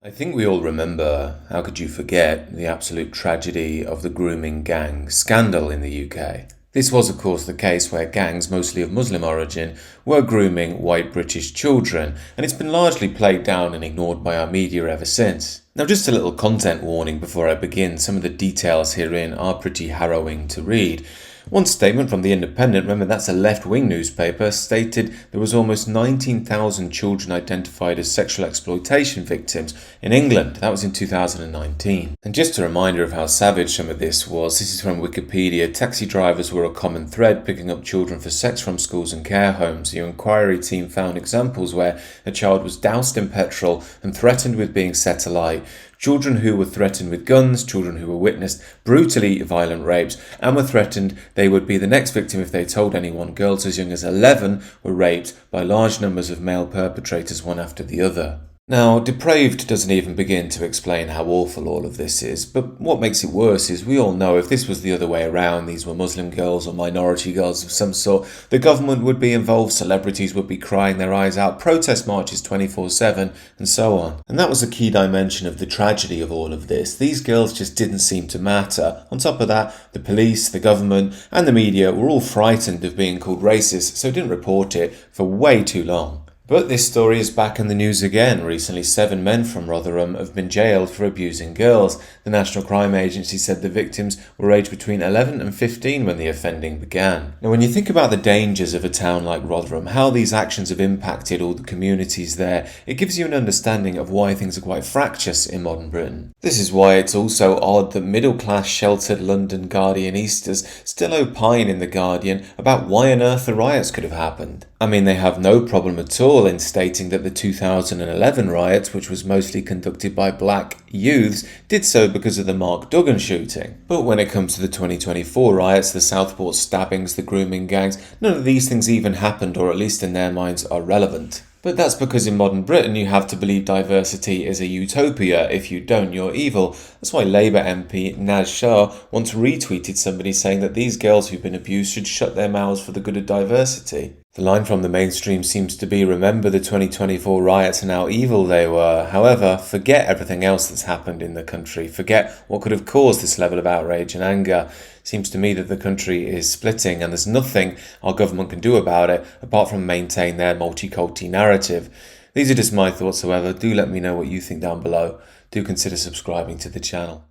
I think we all remember, how could you forget, the absolute tragedy of the grooming gang scandal in the UK. This was, of course, the case where gangs, mostly of Muslim origin, were grooming white British children, and it's been largely played down and ignored by our media ever since. Now, just a little content warning before I begin. Some of the details herein are pretty harrowing to read. One statement from The Independent, remember that's a left-wing newspaper, stated there was almost 19,000 children identified as sexual exploitation victims in England. That was in 2019. And just a reminder of how savage some of this was, this is from Wikipedia. Taxi drivers were a common thread, picking up children for sex from schools and care homes. The inquiry team found examples where a child was doused in petrol and threatened with being set alight. Children who were threatened with guns, children who were witnessed brutally violent rapes, and were threatened they would be the next victim if they told anyone. Girls as young as 11 were raped by large numbers of male perpetrators, one after the other. Now, depraved doesn't even begin to explain how awful all of this is, but what makes it worse is we all know if this was the other way around, these were Muslim girls or minority girls of some sort, the government would be involved, celebrities would be crying their eyes out, protest marches 24/7, and so on. And that was a key dimension of the tragedy of all of this. These girls just didn't seem to matter. On top of that, the police, the government, and the media were all frightened of being called racist, so didn't report it for way too long. But this story is back in the news again. Recently, 7 men from Rotherham have been jailed for abusing girls. The National Crime Agency said the victims were aged between 11 and 15 when the offending began. Now, when you think about the dangers of a town like Rotherham, how these actions have impacted all the communities there, it gives you an understanding of why things are quite fractious in modern Britain. This is why it's also odd that middle-class sheltered London Guardianistas still opine in The Guardian about why on earth the riots could have happened. I mean, they have no problem at all in stating that the 2011 riots, which was mostly conducted by black youths, did so because of the Mark Duggan shooting. But when it comes to the 2024 riots, the Southport stabbings, the grooming gangs, none of these things even happened, or at least in their minds are relevant. But that's because in modern Britain you have to believe diversity is a utopia. If you don't, you're evil. That's why Labour MP Naz Shah once retweeted somebody saying that these girls who've been abused should shut their mouths for the good of diversity. The line from the mainstream seems to be, remember the 2024 riots and how evil they were. However, forget everything else that's happened in the country. Forget what could have caused this level of outrage and anger. Seems to me that the country is splitting and there's nothing our government can do about it apart from maintain their multi-culti narrative. These are just my thoughts, however. Do let me know what you think down below. Do consider subscribing to the channel.